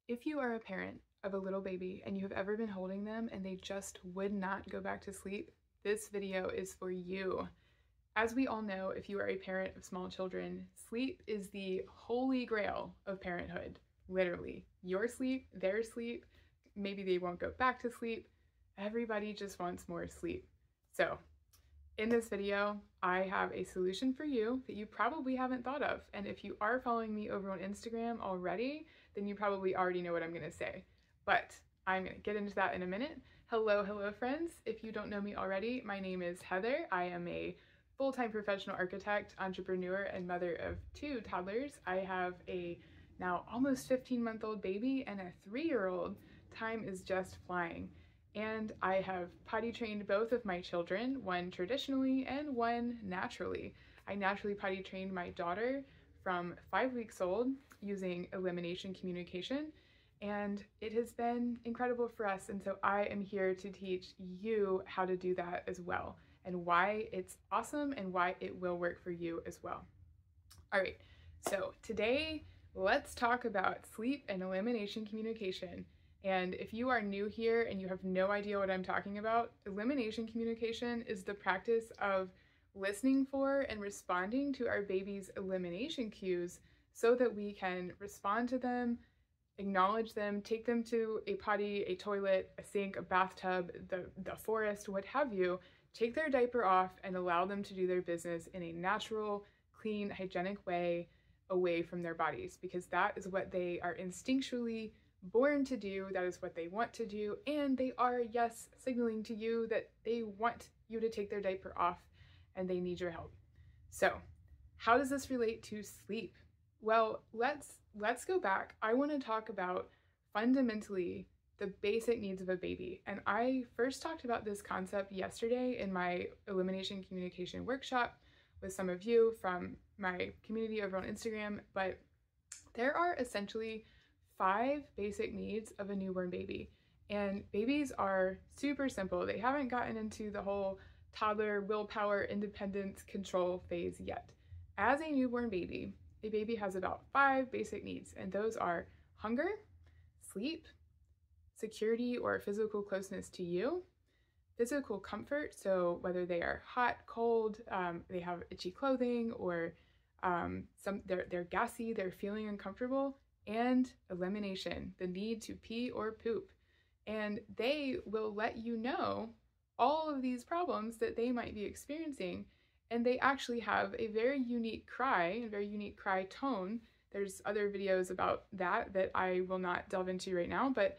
If you are a parent of a little baby and you have ever been holding them and they just would not go back to sleep, this video is for you. As we all know, if you are a parent of small children, sleep is the holy grail of parenthood. Literally, your sleep, their sleep, maybe they won't go back to sleep. Everybody just wants more sleep. So in this video, I have a solution for you that you probably haven't thought of. And if you are following me over on Instagram already, then you probably already know what I'm gonna say. But I'm gonna get into that in a minute. Hello friends. If you don't know me already, my name is Heather. I am a full-time professional architect, entrepreneur, and mother of 2 toddlers. I have a now almost 15-month-old baby and a 3-year-old. Time is just flying. And I have potty trained both of my children, one traditionally and one naturally. I naturally potty trained my daughter from 5 weeks old using elimination communication, and it has been incredible for us. And so I am here to teach you how to do that as well, and why it's awesome and why it will work for you as well. All right, so today let's talk about sleep and elimination communication. And if you are new here and you have no idea what I'm talking about, elimination communication is the practice of listening for and responding to our baby's elimination cues so that we can respond to them, acknowledge them, take them to a potty, a toilet, a sink, a bathtub, the forest, what have you, take their diaper off and allow them to do their business in a natural, clean, hygienic way away from their bodies, because that is what they are instinctually born to do, that is what they want to do, and they are, yes, signaling to you that they want you to take their diaper off and they need your help. So how does this relate to sleep? Well, let's go back. I want to talk about fundamentally the basic needs of a baby. And I first talked about this concept yesterday in my elimination communication workshop with some of you from my community over on Instagram, but there are essentially 5 basic needs of a newborn baby. And babies are super simple. They haven't gotten into the whole toddler willpower independence control phase yet. As a newborn baby, a baby has about 5 basic needs, and those are hunger, sleep, security or physical closeness to you, physical comfort, so whether they are hot, cold, they have itchy clothing, or they're gassy, they're feeling uncomfortable, and elimination, the need to pee or poop. And they will let you know all of these problems that they might be experiencing, and they actually have a very unique cry, a very unique cry tone. There's other videos about that I will not delve into right now, but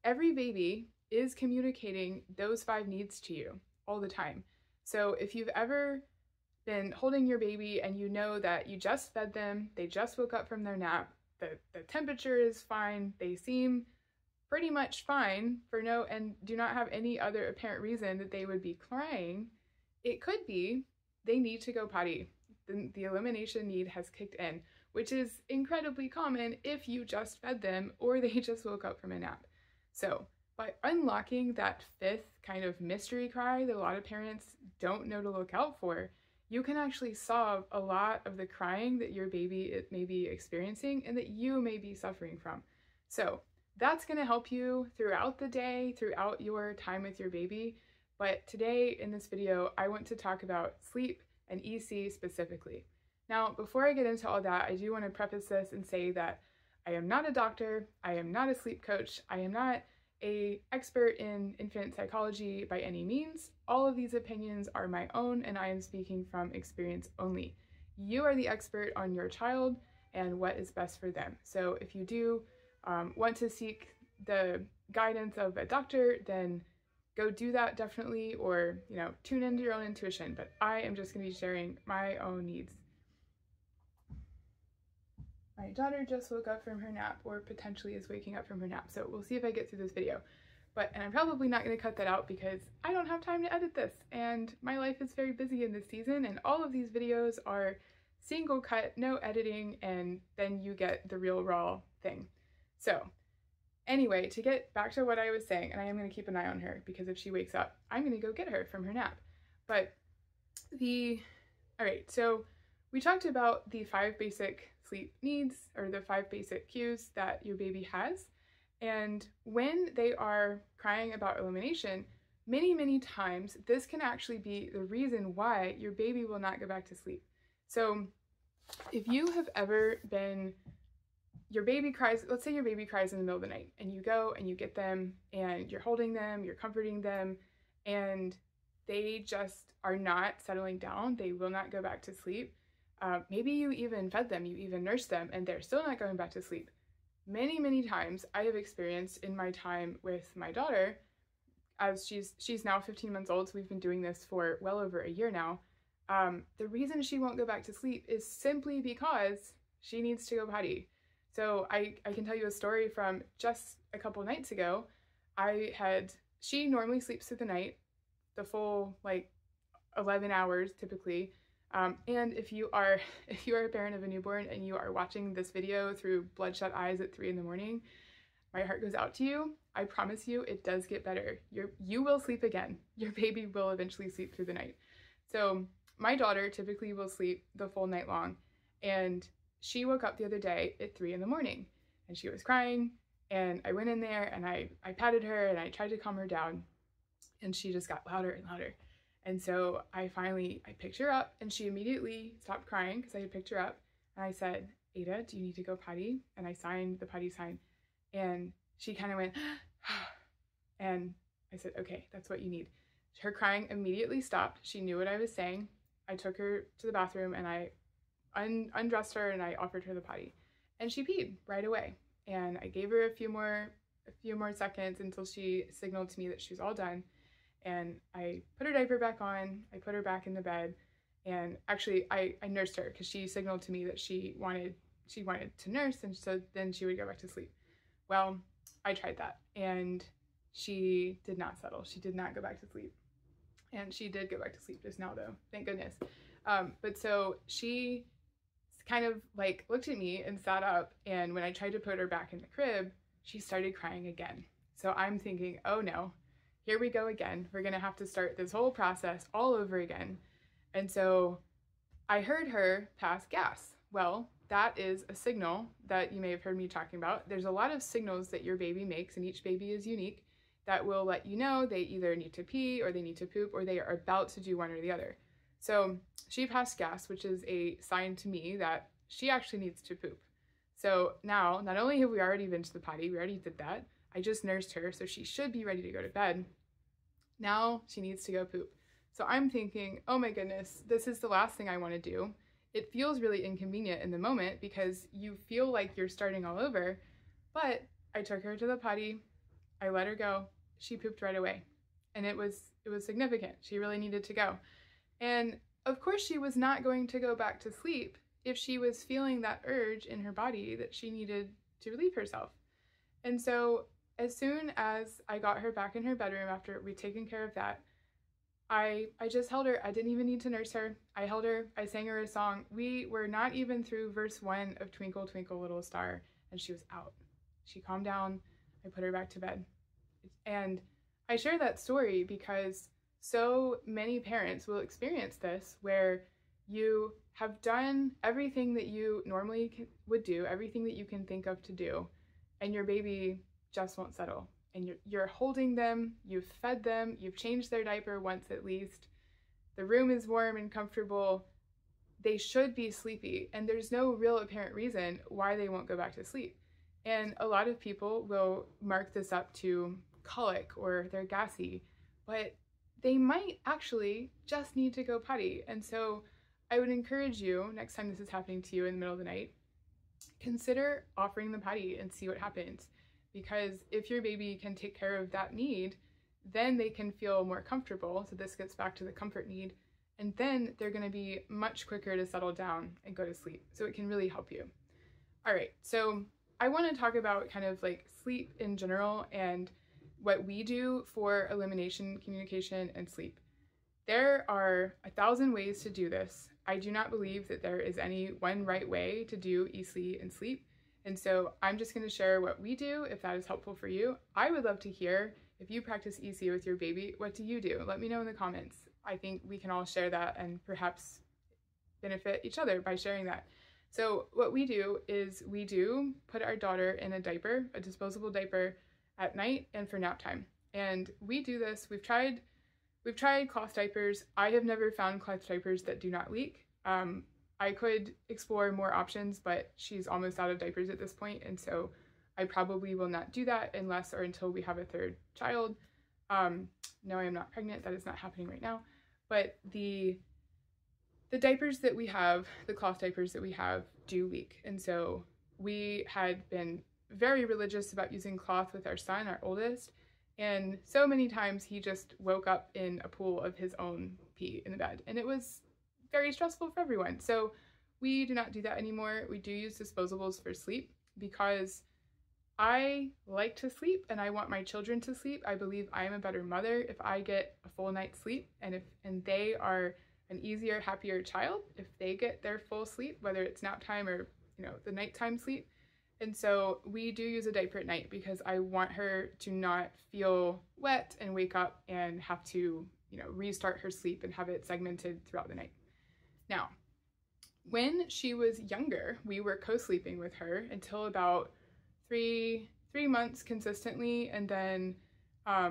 every baby is communicating those 5 needs to you all the time. So if you've ever been holding your baby and you know that you just fed them, they just woke up from their nap, the temperature is fine, they seem pretty much fine and do not have any other apparent reason that they would be crying, it could be they need to go potty. The elimination need has kicked in, which is incredibly common if you just fed them or they just woke up from a nap. So by unlocking that 5th kind of mystery cry that a lot of parents don't know to look out for, you can actually solve a lot of the crying that your baby may be experiencing and that you may be suffering from. So that's going to help you throughout the day, throughout your time with your baby. But today in this video, I want to talk about sleep and EC specifically. Now, before I get into all that, I do want to preface this and say that I am not a doctor, I am not a sleep coach, I am not an expert in infant psychology by any means. All of these opinions are my own, and I am speaking from experience only. You are the expert on your child and what is best for them. So if you do want to seek the guidance of a doctor, then go do that definitely, or tune into your own intuition. But I am just going to be sharing my own needs. My daughter just woke up from her nap, or potentially is waking up from her nap, so we'll see if I get through this video. And I'm probably not going to cut that out because I don't have time to edit this, and my life is very busy in this season, and all of these videos are single cut, no editing, and then you get the real raw thing. So anyway, to get back to what I was saying, and I am going to keep an eye on her because if she wakes up, I'm going to go get her from her nap. All right, so we talked about the 5 basic sleep needs, or the 5 basic cues that your baby has. And when they are crying about elimination, many times this can actually be the reason why your baby will not go back to sleep. So if you have ever been, your baby cries, let's say your baby cries in the middle of the night, and you go and you get them and you're holding them, you're comforting them, and they just are not settling down, they will not go back to sleep. Maybe you even fed them, you even nursed them, and they're still not going back to sleep. Many times I have experienced in my time with my daughter, as she's now 15 months old, so we've been doing this for well over a year now. The reason she won't go back to sleep is simply because she needs to go potty. So I can tell you a story from just a couple nights ago. She normally sleeps through the night, the full like 11 hours typically. And if you are a parent of a newborn and you are watching this video through bloodshot eyes at 3 in the morning, my heart goes out to you. I promise you it does get better. You will sleep again. Your baby will eventually sleep through the night. So my daughter typically will sleep the full night long, and she woke up the other day at 3 in the morning and she was crying, and I went in there and I patted her and I tried to calm her down, and she just got louder and louder. And so I picked her up, and she immediately stopped crying because I had picked her up, and I said, "Ada, do you need to go potty?" And I signed the potty sign, and she kind of went, and I said, "Okay, that's what you need." Her crying immediately stopped. She knew what I was saying. I took her to the bathroom and I undressed her and I offered her the potty, and she peed right away. And I gave her a few more seconds until she signaled to me that she was all done. And I put her diaper back on, I put her back in the bed, and actually I nursed her because she signaled to me that she wanted to nurse, and so then she would go back to sleep. Well, I tried that, and she did not settle. She did not go back to sleep. And she did go back to sleep just now though, thank goodness. But so she kind of like looked at me and sat up, and when I tried to put her back in the crib, she started crying again. So I'm thinking, oh no, here we go again. We're gonna have to start this whole process all over again. And so I heard her pass gas. Well, that is a signal that you may have heard me talking about. There's a lot of signals that your baby makes, and each baby is unique, that will let you know they either need to pee or they need to poop or they are about to do one or the other. So she passed gas, which is a sign to me that she actually needs to poop. So now, not only have we already been to the potty, we already did that, I just nursed her, so she should be ready to go to bed. Now she needs to go poop. So I'm thinking, oh my goodness, this is the last thing I want to do. It feels really inconvenient in the moment because you feel like you're starting all over, but I took her to the potty, I let her go, she pooped right away. And it was significant. She really needed to go. And of course she was not going to go back to sleep if she was feeling that urge in her body that she needed to relieve herself. And so as soon as I got her back in her bedroom after we'd taken care of that, I just held her. I didn't even need to nurse her. I held her. I sang her a song. We were not even through verse 1 of Twinkle, Twinkle, Little Star, and she was out. She calmed down. I put her back to bed. And I share that story because so many parents will experience this, where you have done everything that you normally would do, everything that you can think of to do, and your baby just won't settle. And you're holding them, you've fed them, you've changed their diaper once at least, the room is warm and comfortable, they should be sleepy, and there's no real apparent reason why they won't go back to sleep. And a lot of people will mark this up to colic or they're gassy, but they might actually just need to go potty. And so I would encourage you, next time this is happening to you in the middle of the night, consider offering the potty and see what happens. Because if your baby can take care of that need, then they can feel more comfortable. So this gets back to the comfort need. And then they're going to be much quicker to settle down and go to sleep. So it can really help you. All right, so I want to talk about kind of like sleep in general and what we do for elimination, communication, and sleep. There are 1,000 ways to do this. I do not believe that there is any one right way to do EC and sleep. And so I'm just going to share what we do if that is helpful for you. I would love to hear if you practice EC with your baby, what do you do? Let me know in the comments. I think we can all share that and perhaps benefit each other by sharing that. So what we do is we do put our daughter in a diaper, a disposable diaper, at night and for nap time. And we do this, we've tried cloth diapers. I have never found cloth diapers that do not leak. I could explore more options, but she's almost out of diapers at this point, and so I probably will not do that unless or until we have a third child. No, I am not pregnant. That is not happening right now. But the diapers that we have, the cloth diapers that we have, do leak. And so we had been very religious about using cloth with our son, our oldest, and so many times he just woke up in a pool of his own pee in the bed, and it was very stressful for everyone. So we do not do that anymore. We do use disposables for sleep because I like to sleep and I want my children to sleep. I believe I am a better mother if I get a full night's sleep, and they are an easier, happier child if they get their full sleep, whether it's nap time or, the nighttime sleep. And so we do use a diaper at night because I want her to not feel wet and wake up and have to, restart her sleep and have it segmented throughout the night. Now, when she was younger, we were co-sleeping with her until about three months consistently, and then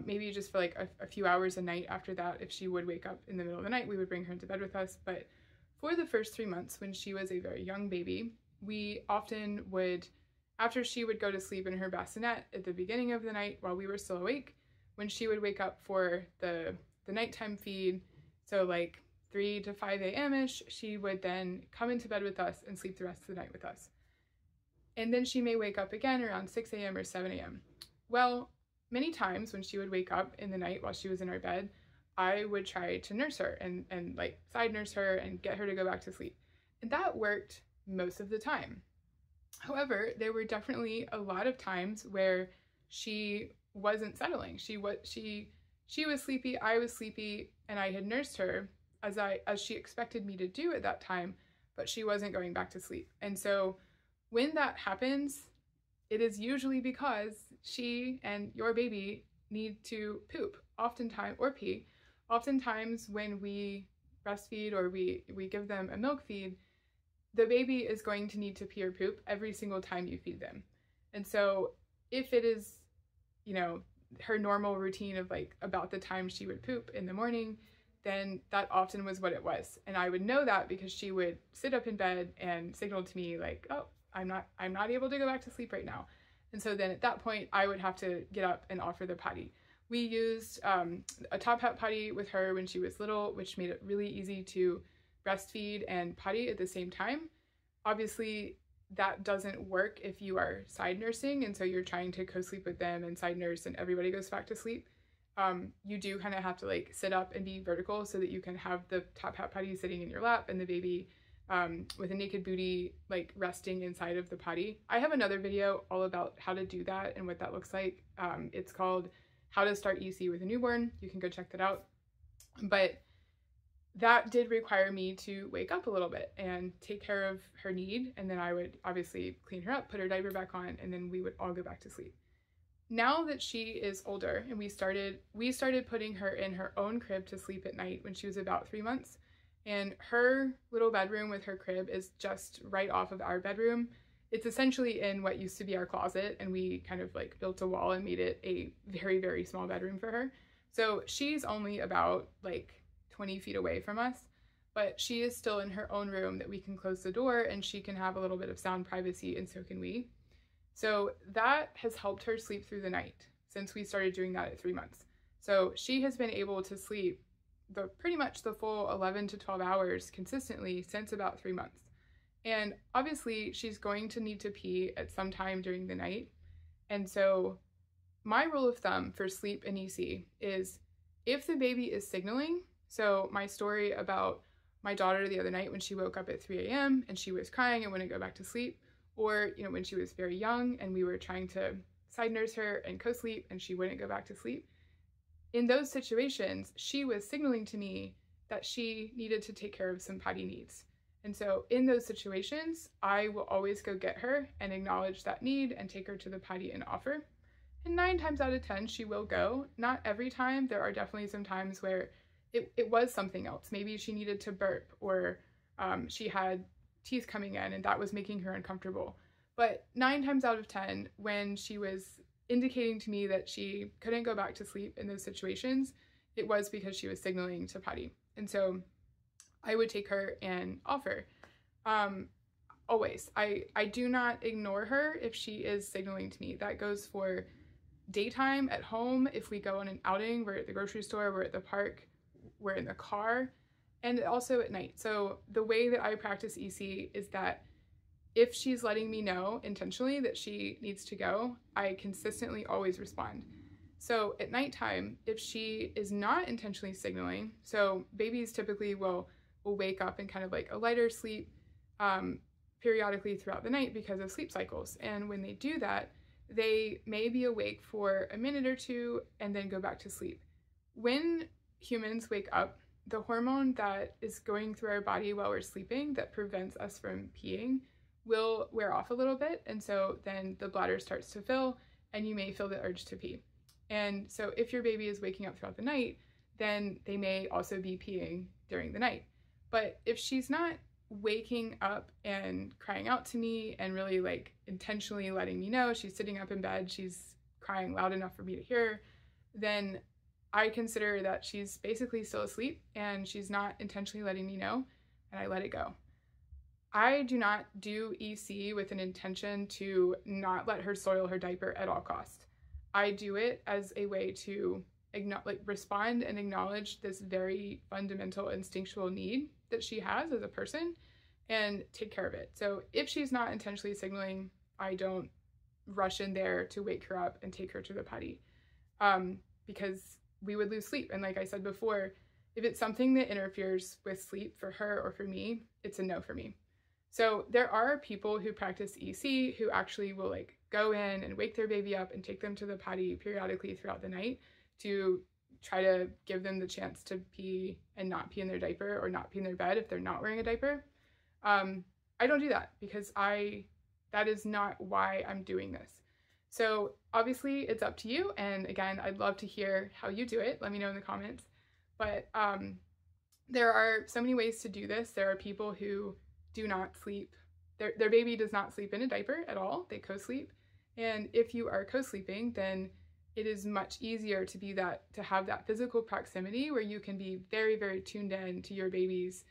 maybe just for like a few hours a night after that. If she would wake up in the middle of the night, we would bring her into bed with us. But for the first 3 months, when she was a very young baby, we often would, after she would go to sleep in her bassinet at the beginning of the night while we were still awake, when she would wake up for the nighttime feed, so like 3 to 5 a.m.-ish, she would then come into bed with us and sleep the rest of the night with us. And then she may wake up again around 6 a.m. or 7 a.m. Well, many times when she would wake up in the night while she was in our bed, I would try to nurse her and like side nurse her and get her to go back to sleep. And that worked most of the time. However, there were definitely a lot of times where she wasn't settling. She was sleepy, I was sleepy, and I had nursed her as she expected me to do at that time, but she wasn't going back to sleep. And so when that happens, it is usually because she and your baby need to poop oftentimes, or pee. Oftentimes when we breastfeed or we give them a milk feed, the baby is going to need to pee or poop every single time you feed them. And so if it is, her normal routine of like about the time she would poop in the morning, then that often was what it was. And I would know that because she would sit up in bed and signal to me like, oh, I'm not able to go back to sleep right now. And so then at that point, I would have to get up and offer the potty. We used a Top Hat potty with her when she was little, which made it really easy to breastfeed and potty at the same time. Obviously, that doesn't work if you are side nursing, and so you're trying to co-sleep with them and side nurse and everybody goes back to sleep. You do kind of have to like sit up and be vertical so that you can have the Top Hat potty sitting in your lap and the baby with a naked booty like resting inside of the potty. I have another video all about how to do that and what that looks like. It's called How to Start EC with a Newborn. You can go check that out. But that did require me to wake up a little bit and take care of her need, and then I would obviously clean her up, put her diaper back on, and then we would all go back to sleep. Now that she is older and we started putting her in her own crib to sleep at night when she was about 3 months, and her little bedroom with her crib is just right off of our bedroom. It's essentially in what used to be our closet, and we kind of like built a wall and made it a very, very small bedroom for her. So she's only about like 20 feet away from us, but she is still in her own room that we can close the door and she can have a little bit of sound privacy, and so can we. So that has helped her sleep through the night since we started doing that at 3 months. So she has been able to sleep pretty much the full 11 to 12 hours consistently since about 3 months. And obviously she's going to need to pee at some time during the night. And so my rule of thumb for sleep and EC is if the baby is signaling, so my story about my daughter the other night when she woke up at 3 a.m. and she was crying and wouldn't go back to sleep, or when she was very young and we were trying to side nurse her and co-sleep and she wouldn't go back to sleep. In those situations, she was signaling to me that she needed to take care of some potty needs. And so in those situations, I will always go get her and acknowledge that need and take her to the potty and offer. And 9 times out of 10, she will go. Not every time. There are definitely some times where it was something else. Maybe she needed to burp, or she had teeth coming in and that was making her uncomfortable. But 9 times out of 10, when she was indicating to me that she couldn't go back to sleep in those situations, it was because she was signaling to potty. And so I would take her and offer. Always. I do not ignore her if she is signaling to me. That goes for daytime at home, if we go on an outing, we're at the grocery store, we're at the park, we're in the car, and also at night. So the way that I practice EC is that if she's letting me know intentionally that she needs to go, I consistently always respond. So at nighttime, if she is not intentionally signaling, so babies typically will wake up in kind of like a lighter sleep periodically throughout the night because of sleep cycles. And when they do that, they may be awake for a minute or two and then go back to sleep. When humans wake up, the hormone that is going through our body while we're sleeping that prevents us from peeing will wear off a little bit. And so then the bladder starts to fill and you may feel the urge to pee. And so if your baby is waking up throughout the night, then they may also be peeing during the night. But if she's not waking up and crying out to me and really like intentionally letting me know she's sitting up in bed, she's crying loud enough for me to hear, then I consider that she's basically still asleep and she's not intentionally letting me know, and I let it go. I do not do EC with an intention to not let her soil her diaper at all costs. I do it as a way to respond and acknowledge this very fundamental instinctual need that she has as a person and take care of it. So if she's not intentionally signaling, I don't rush in there to wake her up and take her to the potty because we would lose sleep. And like I said before, if it's something that interferes with sleep for her or for me, it's a no for me. So there are people who practice EC who actually will like go in and wake their baby up and take them to the potty periodically throughout the night to try to give them the chance to pee and not pee in their diaper or not pee in their bed if they're not wearing a diaper. I don't do that because that is not why I'm doing this. So obviously it's up to you. And again, I'd love to hear how you do it. Let me know in the comments. But there are so many ways to do this. There are people who do not sleep. Their baby does not sleep in a diaper at all. They co-sleep. And if you are co-sleeping, then it is much easier to have that physical proximity where you can be very, very tuned in to your baby's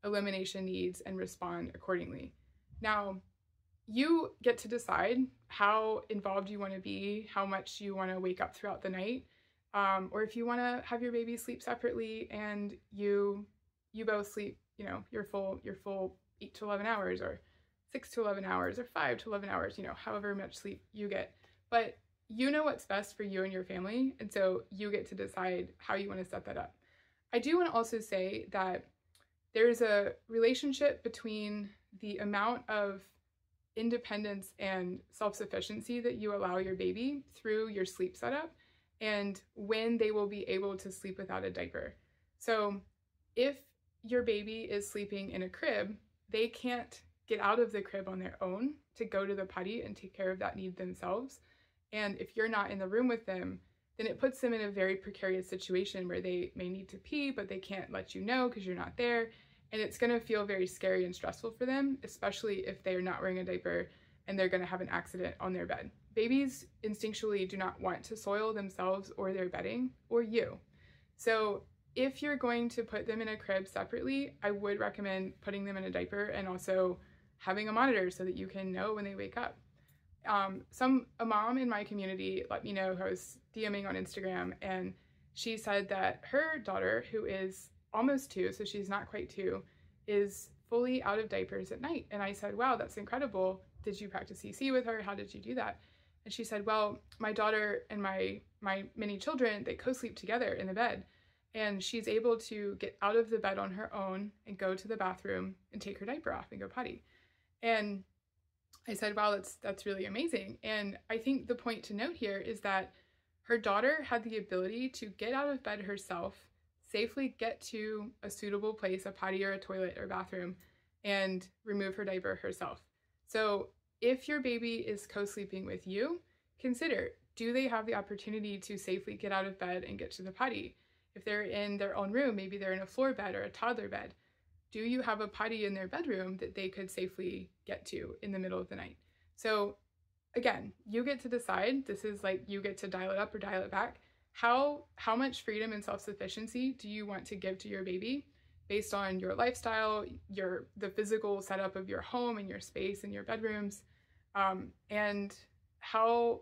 elimination needs and respond accordingly. Now, you get to decide how involved you want to be, how much you want to wake up throughout the night, or if you want to have your baby sleep separately and you both sleep, your full 8 to 11 hours or 6 to 11 hours or 5 to 11 hours, however much sleep you get. But you know what's best for you and your family, and so you get to decide how you want to set that up. I do want to also say that there's a relationship between the amount of independence and self-sufficiency that you allow your baby through your sleep setup and when they will be able to sleep without a diaper. So if your baby is sleeping in a crib, they can't get out of the crib on their own to go to the potty and take care of that need themselves. And if you're not in the room with them, then it puts them in a very precarious situation where they may need to pee, but they can't let you know because you're not there. And it's going to feel very scary and stressful for them, especially if they're not wearing a diaper and they're going to have an accident on their bed. Babies instinctually do not want to soil themselves or their bedding or you. So if you're going to put them in a crib separately, I would recommend putting them in a diaper and also having a monitor so that you can know when they wake up. A mom in my community let me know, who I was DMing on Instagram, and she said that her daughter, who is almost 2, so she's not quite 2, is fully out of diapers at night. And I said, wow, that's incredible. Did you practice EC with her? How did you do that? And she said, well, my daughter and my mini children, they co-sleep together in the bed. And she's able to get out of the bed on her own and go to the bathroom and take her diaper off and go potty. And I said, wow, that's really amazing. And I think the point to note here is that her daughter had the ability to get out of bed herself, safely get to a suitable place, a potty or a toilet or bathroom, and remove her diaper herself. So if your baby is co-sleeping with you, consider, do they have the opportunity to safely get out of bed and get to the potty? If they're in their own room, maybe they're in a floor bed or a toddler bed, do you have a potty in their bedroom that they could safely get to in the middle of the night? So again, you get to decide. This is like, you get to dial it up or dial it back. How much freedom and self-sufficiency do you want to give to your baby based on your lifestyle, the physical setup of your home and your space and your bedrooms, and how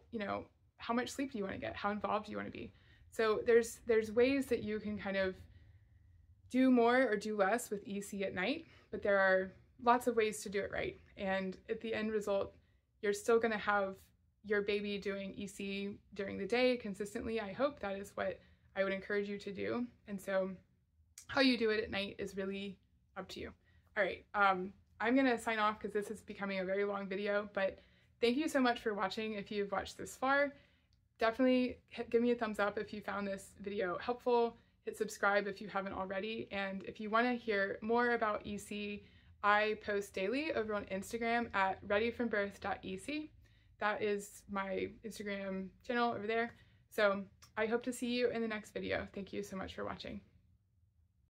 much sleep do you want to get? How involved do you want to be? So there's ways that you can kind of do more or do less with EC at night, but there are lots of ways to do it right. And at the end result, you're still going to have your baby doing EC during the day consistently. I hope that is what I would encourage you to do. And so how you do it at night is really up to you. All right, I'm going to sign off because this is becoming a very long video, but thank you so much for watching. If you've watched this far, definitely give me a thumbs up if you found this video helpful. Hit subscribe if you haven't already. And if you want to hear more about EC, I post daily over on Instagram at readyfrombirth.ec. That is my Instagram channel over there. So I hope to see you in the next video. Thank you so much for watching.